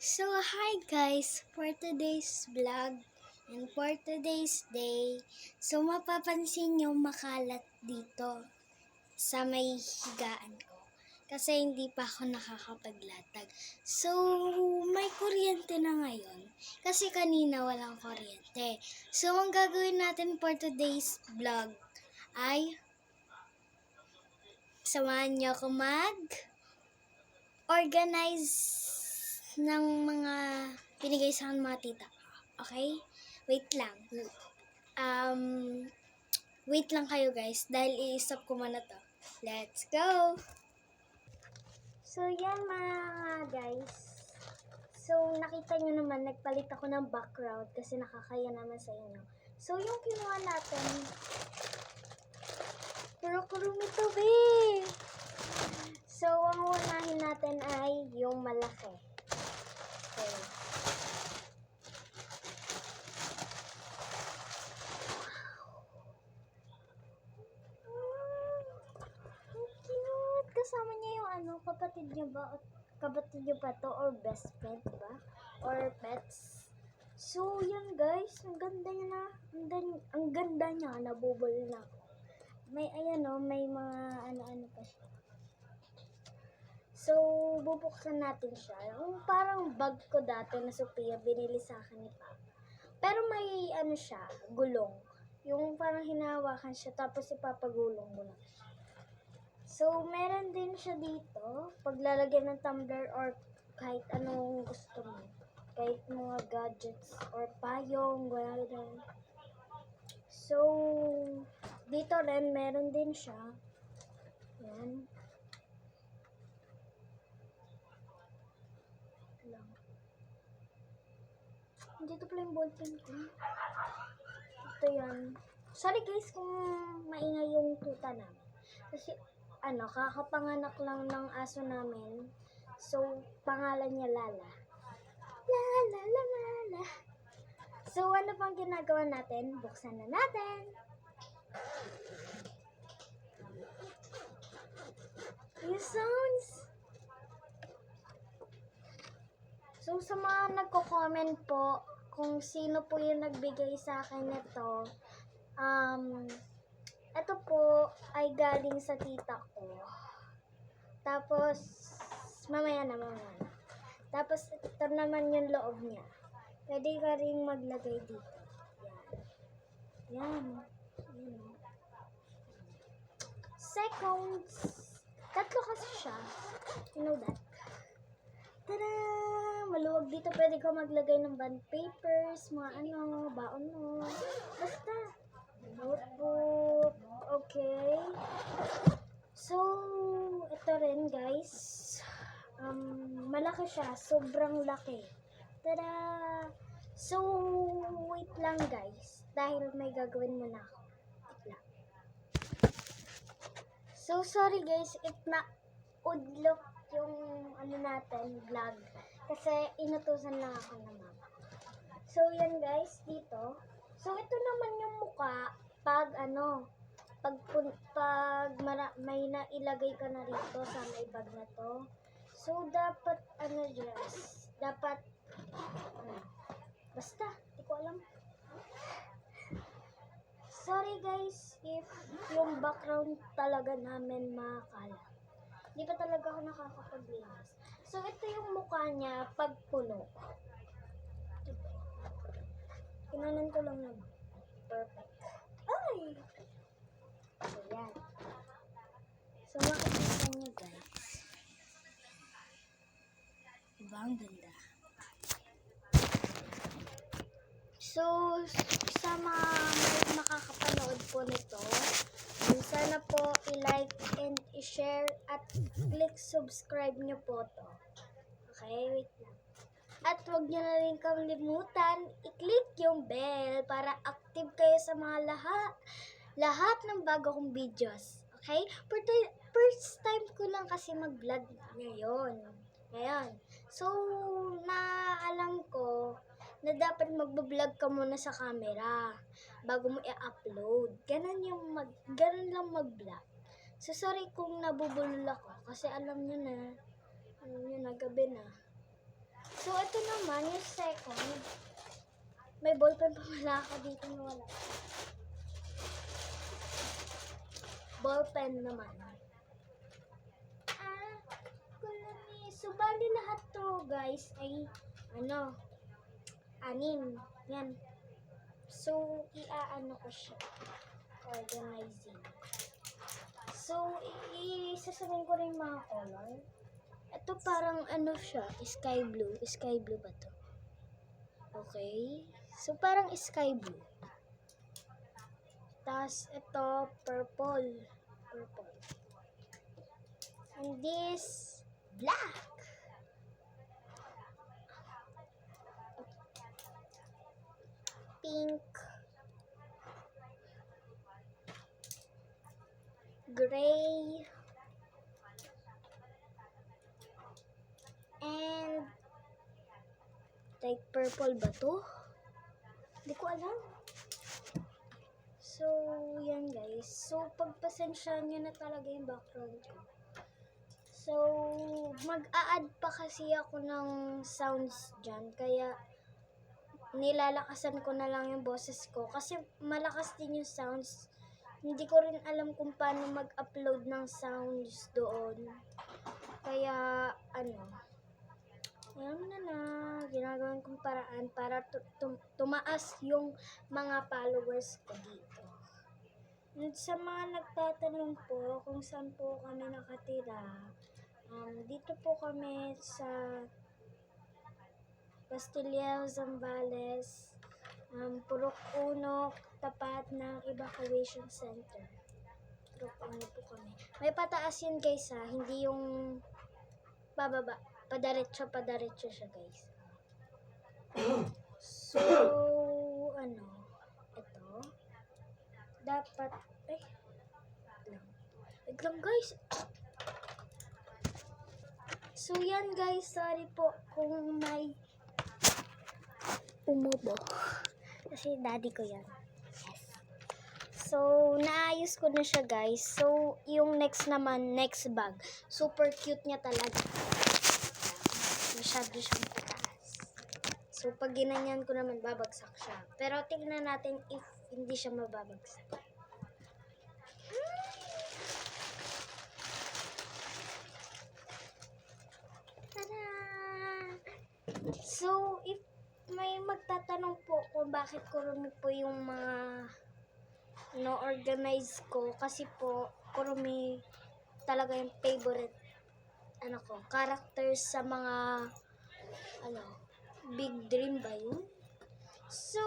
So, hi guys! For today's vlog and for today's day, so mapapansin nyo makalat dito sa may higaan ko. Kasi hindi pa ako nakakapaglatag. So, may kuryente na ngayon. Kasi kanina walang kuryente. So, ang gagawin natin for today's vlog ay samahan nyo ako organize ng mga pinigay sa akin mga tita. Okay? Wait lang. Um, wait lang kayo guys dahil i-stop ko muna to. Let's go! So yan mga guys. So nakita nyo naman nagpalit ako ng background kasi nakakaya naman sa inyo. So yung kinuha natin, pero kurumi to be! So ang unahin natin ay yung malaki. Okay. Kasama niya yung kapatid niya ba? Kapatid niya ba to? Or best friend ba? Or pets? So, yan guys. Ang ganda niya na. Ang ganda niya. Nabubol na ako. May, may mga ano-ano pa siya. So, bubuksan natin siya. Yung parang bag ko dati na Sophia, binili sa akin ni Papa. Pero may siya, gulong. Yung parang hinahawakan siya, tapos ipapagulong mo lang siya. So, meron din siya dito, paglalagyan ng tumbler or kahit anong gusto mo. Kahit mga gadgets or payong, gano'n. So, dito rin, meron din siya. Yan. Dito pala yung ballpen ko. Ito yan. Sorry guys kung maingay yung tuta namin. Kasi, kakapanganak lang ng aso namin. So, pangalan niya Lala. Lala, Lala, Lala. So, ano pang ginagawa natin? Buksan na natin. Yung sounds. So, sa mga nagko-comment po, kung sino po yung nagbigay sa akin nito, ito po ay galing sa tita ko. Tapos, mamaya na. Tapos, ito naman yung loob niya. Pwede ka rin maglagay dito. Yan. Seconds. Tatlo kasi siya. You know that? Tada! Maluwag dito. Pwede ka maglagay ng bond papers, mga baon mo. Basta. Notebook. Okay. So, ito rin guys. Malaki siya. Sobrang laki. Tada! So, wait lang guys. Dahil may gagawin muna ako. Wait lang. So, sorry guys. If na-udlok yung natin, vlog. Kasi inutusan lang ako ng mama. So, yan guys. Dito. So, ito naman yung mukha pag may nailagay ka na rito sa may bag na to. So, dapat dapat basta, hindi ko alam. Sorry guys if yung background talaga namin makakalat. Hindi pa talaga ako nakakapaglinis. So, ito yung mukha niya pag puno. Kinanan ko lang naman. Perfect. Ay! So, yan. So, makikita niyo guys. Diba ang ganda? So, sa mga makakapanood po nito, sana po i-like and i-share at click subscribe nyo po to. Okay, wait lang. At huwag nyo na rin kalimutan i-click yung bell para active kayo sa mga lahat ng bago kong videos. Okay? First time ko lang kasi mag-vlog ngayon. So, alam ko na dapat magbablog ka muna sa camera bago mo i-upload. Ganun lang mag-vlog. So, sorry kung nabubulol ako kasi alam nyo na gabi na. So, ito naman, yung second. May ballpen pa wala ako dito na wala. Ballpen naman. Kulami. So, bali lahat to, guys, ay, anim. Yan. So, iaano ko siya. Organizing. So, isasabihin ko rin mga color. Ito parang siya, sky blue. Sky blue ba to? Okay. So, parang sky blue. Tapos, ito, purple. Purple. And this, black. Pink. Gray. And, like, purple ba to? Hindi ko alam. So, yan guys. So, pagpasensyahan nyo na talaga yung background ko. So, mag-a-add pa kasi ako ng sounds dyan. Kaya, nilalakasan ko na lang yung boses ko. Kasi, malakas din yung sounds. Hindi ko rin alam kung paano mag-upload ng sounds doon. Kaya, ayan na, ginagawin kong paraan para tumaas yung mga followers ko dito. And sa mga nagtatanong po kung saan po kami nakatira, dito po kami sa Castillejo, Zambales, Purok Uno, tapat ng evacuation center. Purok Uno po kami. May pataas yun guys hindi yung pababa. Padaretso siya guys. So, ito. Dapat, wait lang guys. So, yan guys. Sorry po kung may umubo. Kasi daddy ko yan. Yes. So, naayos ko na siya guys. So, yung next naman, next bag. Super cute niya talaga. Masyado siyang taas. So, pag ginanyan ko naman, babagsak siya. Pero, tingnan natin if hindi siya mababagsak. Tada! So, if may magtatanong po kung bakit kurumi po yung mga organize ko, kasi po, kurumi talaga yung favorite characters sa mga Big Dream ba yun? So,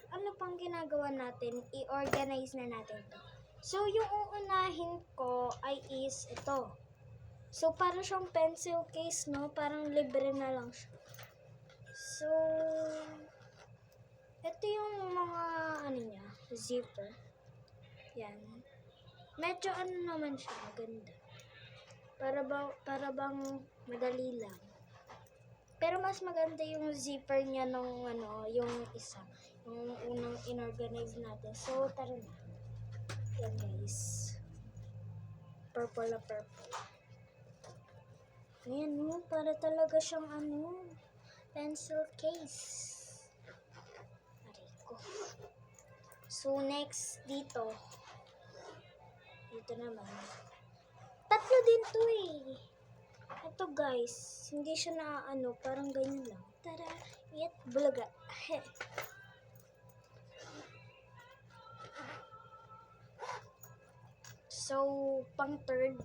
ano pang ginagawa natin? I-organize na natin to. So, yung uunahin ko ay is ito. So, parang siyang pencil case, no? Parang libre na lang siya. So, ito yung mga, niya, zipper. Yan. Medyo naman siya, maganda. Para bang madali lang. Pero mas maganda yung zipper niya nung yung isa. Yung unang inorganize natin. So, tara na. Yan guys. Purple na purple. Ayan para talaga siyang pencil case. Aray ko. So, next dito. Dito naman. Tatlo din to Ito guys, hindi siya na parang ganyan lang. Tara, yet bulaga. So, pang third.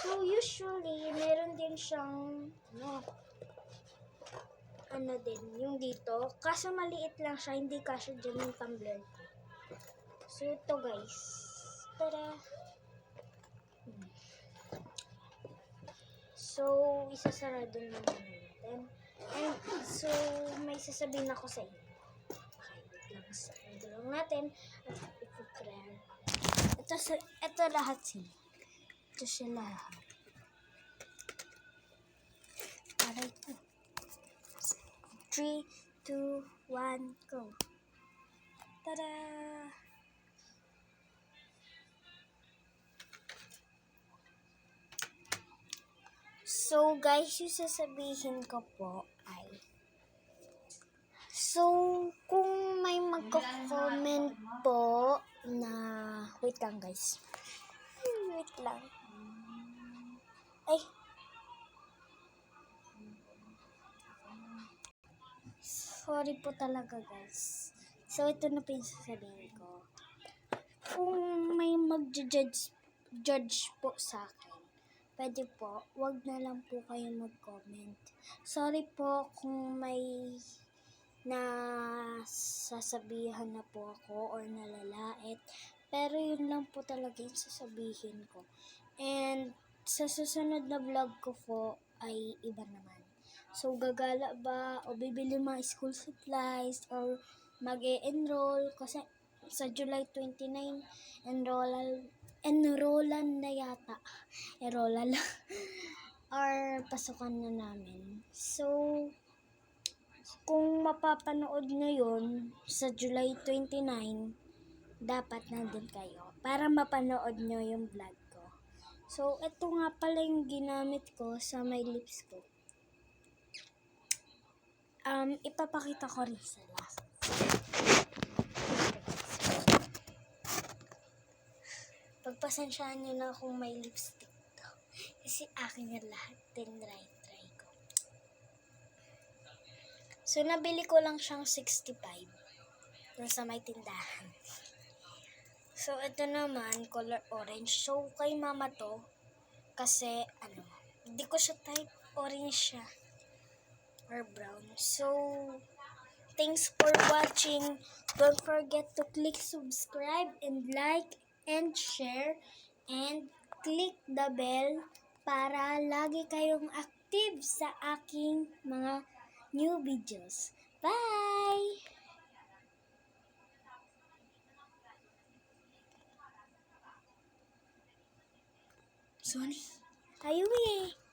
So, usually, meron din siyang, din, yung dito. Kaso maliit lang siya, hindi kasya dyan yung tumbler. So, ito guys. Tara. So, isasarado naman natin. And, so, may sasabihin ako sa inyo. Okay, sarado lang natin. At ito-prayer. Ito lahat siya. Ito siya lahat. Aray ko. 3, 2, 1, go. Tada! So guys, yung sasabihin ko po ay, so kung may magko-comment po na, wait lang guys. Wait lang. Ay. Sorry po talaga guys. So ito na po yung sasabihin ko. Kung may judge po sa akin, pwede po, wag na lang po kayo mag-comment. Sorry po kung may sasabihan na po ako or nalalait. Pero yun lang po talaga yung sasabihin ko. And sa susunod na vlog ko po ay iba naman. So gagala ba o bibili mga school supplies or mag-e-enroll kasi sa July 29 enrollan na yata. Enrollan lang. Or pasukan na namin. So kung mapapanood nyo yun sa July 29, dapat nandun kayo para mapanood nyo yung vlog ko. So, ito nga pala yung ginamit ko sa my lips ko. Ipapakita ko rin sa last. Pagpasensyaan nyo na kung may lipstick to. Kasi akin yung lahat. Try ko. So, nabili ko lang siyang 65 dun sa may tindahan. So, ito naman, color orange. So, kay mama to, kasi, hindi ko siya type, orange siya, or brown. So, thanks for watching. Don't forget to click subscribe and like and share and click the bell para lagi kayong active sa aking mga new videos. Bye! Sorry. Tayo eh.